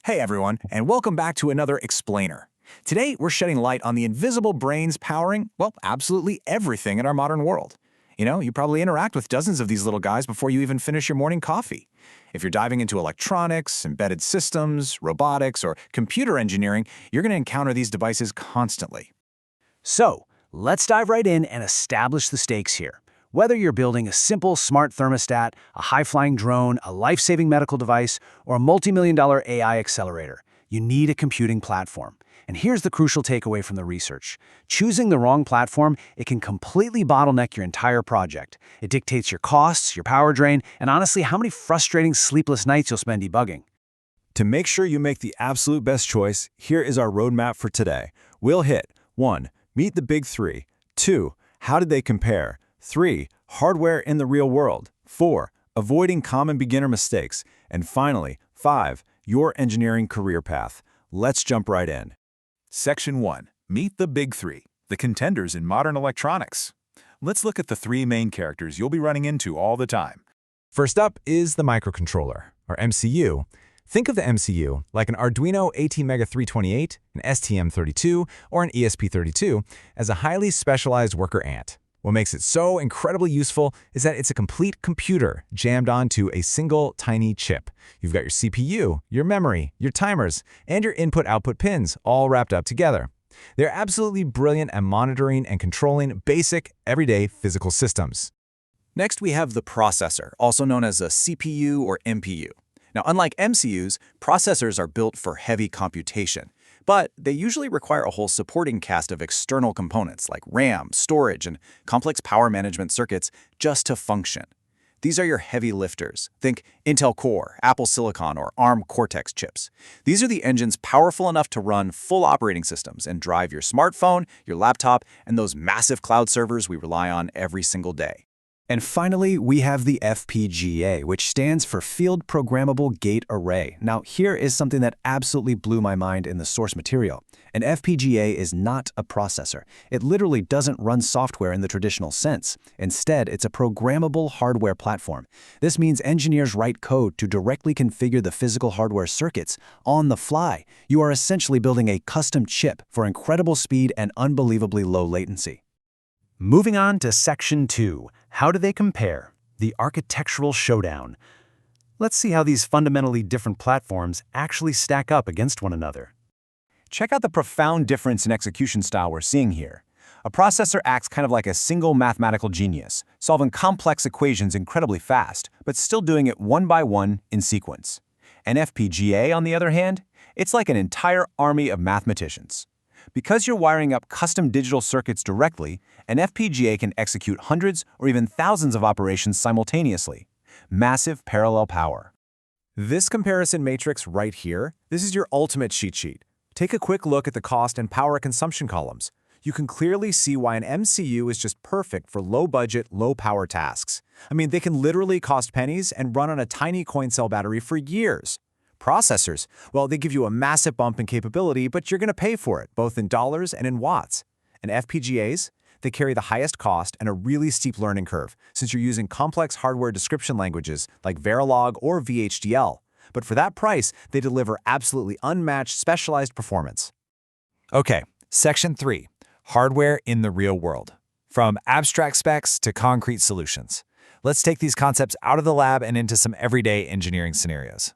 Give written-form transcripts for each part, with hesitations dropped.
Hey everyone, and welcome back to another Explainer. Today, we're shedding light on the invisible brains powering, well, absolutely everything in our modern world. You probably interact with dozens of these little guys before you even finish your morning coffee. If you're diving into electronics, embedded systems, robotics, or computer engineering, you're going to encounter these devices constantly. So, let's dive right in and establish the stakes here. Whether you're building a simple smart thermostat, a high-flying drone, a life-saving medical device, or a multi-million-dollar AI accelerator, you need a computing platform. And here's the crucial takeaway from the research. Choosing the wrong platform, it can completely bottleneck your entire project. It dictates your costs, your power drain, and honestly, how many frustrating sleepless nights you'll spend debugging. To make sure you make the absolute best choice, here is our roadmap for today. We'll hit 1. Meet the big three. 2. How did they compare? 3. Hardware in the real world. 4. Avoiding common beginner mistakes. And finally, 5. Your engineering career path. Let's jump right in. Section 1. Meet the Big Three, the contenders in modern electronics. Let's look at the three main characters you'll be running into all the time. First up is the microcontroller, or MCU. Think of the MCU like an Arduino ATmega328, an STM32, or an ESP32 as a highly specialized worker ant. What makes it so incredibly useful is that it's a complete computer jammed onto a single tiny chip. You've got your CPU, your memory, your timers, and your input-output pins all wrapped up together. They're absolutely brilliant at monitoring and controlling basic, everyday physical systems. Next, we have the processor, also known as a CPU or MPU. Now, unlike MCUs, processors are built for heavy computation, but they usually require a whole supporting cast of external components like RAM, storage, and complex power management circuits just to function. These are your heavy lifters. Think Intel Core, Apple Silicon, or ARM Cortex chips. These are the engines powerful enough to run full operating systems and drive your smartphone, your laptop, and those massive cloud servers we rely on every single day. And finally, we have the FPGA, which stands for Field Programmable Gate Array. Now, here is something that absolutely blew my mind in the source material. An FPGA is not a processor. It literally doesn't run software in the traditional sense. Instead, it's a programmable hardware platform. This means engineers write code to directly configure the physical hardware circuits on the fly. You are essentially building a custom chip for incredible speed and unbelievably low latency. Moving on to Section 2. How do they compare? The architectural showdown. Let's see how these fundamentally different platforms actually stack up against one another. Check out the profound difference in execution style we're seeing here. A processor acts kind of like a single mathematical genius, solving complex equations incredibly fast, but still doing it one by one in sequence. An FPGA, on the other hand, it's like an entire army of mathematicians. Because you're wiring up custom digital circuits directly, an FPGA can execute hundreds or even thousands of operations simultaneously. Massive parallel power. This comparison matrix right here, this is your ultimate cheat sheet. Take a quick look at the cost and power consumption columns. You can clearly see why an MCU is just perfect for low-budget, low-power tasks. I mean, they can literally cost pennies and run on a tiny coin cell battery for years. Processors, well, they give you a massive bump in capability, but you're going to pay for it, both in dollars and in watts. And FPGAs, they carry the highest cost and a really steep learning curve, since you're using complex hardware description languages like Verilog or VHDL. But for that price, they deliver absolutely unmatched specialized performance. Okay, Section 3. Hardware in the real world. From abstract specs to concrete solutions. Let's take these concepts out of the lab and into some everyday engineering scenarios.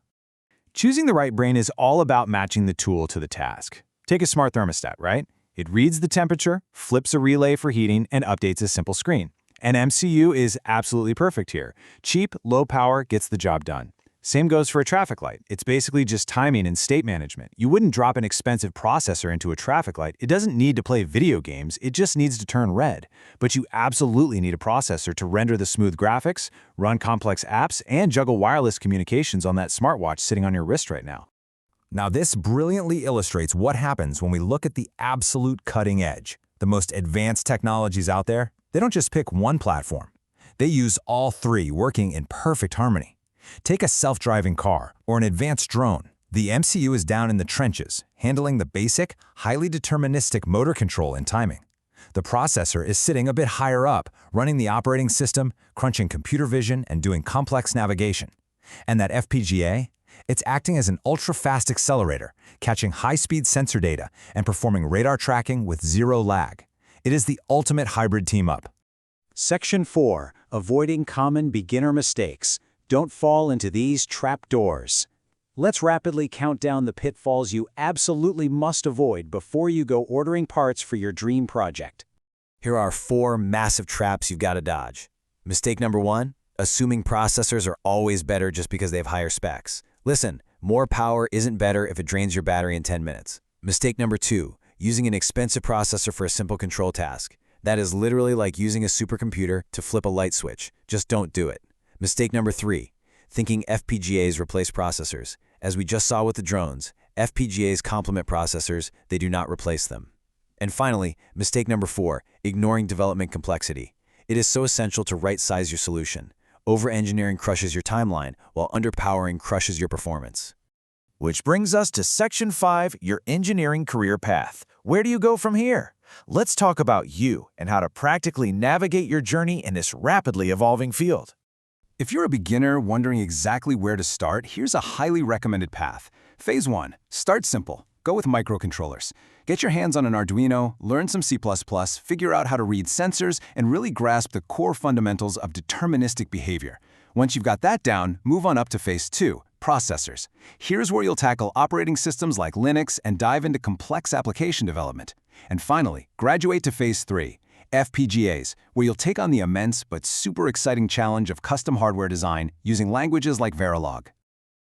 Choosing the right brain is all about matching the tool to the task. Take a smart thermostat, right? It reads the temperature, flips a relay for heating, and updates a simple screen. An MCU is absolutely perfect here. Cheap, low power, gets the job done. Same goes for a traffic light. It's basically just timing and state management. You wouldn't drop an expensive processor into a traffic light. It doesn't need to play video games. It just needs to turn red. But you absolutely need a processor to render the smooth graphics, run complex apps, and juggle wireless communications on that smartwatch sitting on your wrist right now. Now, this brilliantly illustrates what happens when we look at the absolute cutting edge. The most advanced technologies out there, they don't just pick one platform. They use all three working in perfect harmony. Take a self-driving car or an advanced drone. The MCU is down in the trenches, handling the basic, highly deterministic motor control and timing. The processor is sitting a bit higher up, running the operating system, crunching computer vision, and doing complex navigation. And that FPGA? It's acting as an ultra-fast accelerator, catching high-speed sensor data and performing radar tracking with zero lag. It is the ultimate hybrid team-up. Section 4. Avoiding common beginner mistakes. Don't fall into these trapdoors. Let's rapidly count down the pitfalls you absolutely must avoid before you go ordering parts for your dream project. Here are 4 massive traps you've got to dodge. Mistake number 1, assuming processors are always better just because they have higher specs. Listen, more power isn't better if it drains your battery in 10 minutes. Mistake number 2, using an expensive processor for a simple control task. That is literally like using a supercomputer to flip a light switch. Just don't do it. Mistake number 3, thinking FPGAs replace processors. As we just saw with the drones, FPGAs complement processors, they do not replace them. And finally, mistake number 4, ignoring development complexity. It is so essential to right-size your solution. Over-engineering crushes your timeline, while underpowering crushes your performance. Which brings us to Section 5, your engineering career path. Where do you go from here? Let's talk about you and how to practically navigate your journey in this rapidly evolving field. If you're a beginner wondering exactly where to start, here's a highly recommended path. Phase 1. Start simple. Go with microcontrollers. Get your hands on an Arduino, learn some C++, figure out how to read sensors, and really grasp the core fundamentals of deterministic behavior. Once you've got that down, move on up to Phase 2, processors. Here's where you'll tackle operating systems like Linux and dive into complex application development. And finally, graduate to Phase 3, FPGAs, where you'll take on the immense but super exciting challenge of custom hardware design using languages like Verilog.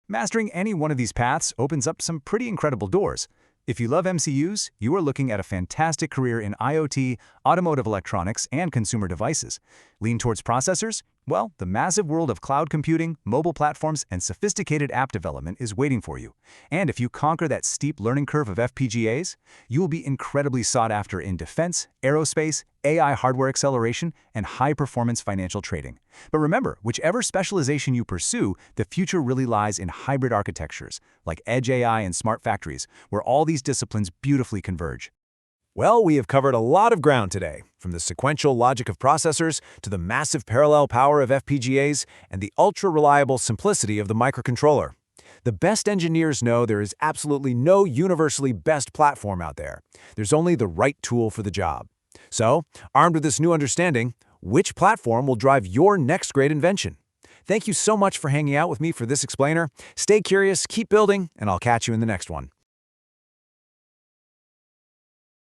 Mastering any one of these paths opens up some pretty incredible doors. If you love MCUs, you are looking at a fantastic career in IoT, automotive electronics, and consumer devices. Lean towards processors? Well, the massive world of cloud computing, mobile platforms, and sophisticated app development is waiting for you. And if you conquer that steep learning curve of FPGAs, you will be incredibly sought after in defense, aerospace, AI hardware acceleration, and high-performance financial trading. But remember, whichever specialization you pursue, the future really lies in hybrid architectures, like edge AI and smart factories, where all these disciplines beautifully converge. Well, we have covered a lot of ground today, from the sequential logic of processors to the massive parallel power of FPGAs and the ultra-reliable simplicity of the microcontroller. The best engineers know there is absolutely no universally best platform out there. There's only the right tool for the job. So, armed with this new understanding, which platform will drive your next great invention? Thank you so much for hanging out with me for this explainer. Stay curious, keep building, and I'll catch you in the next one.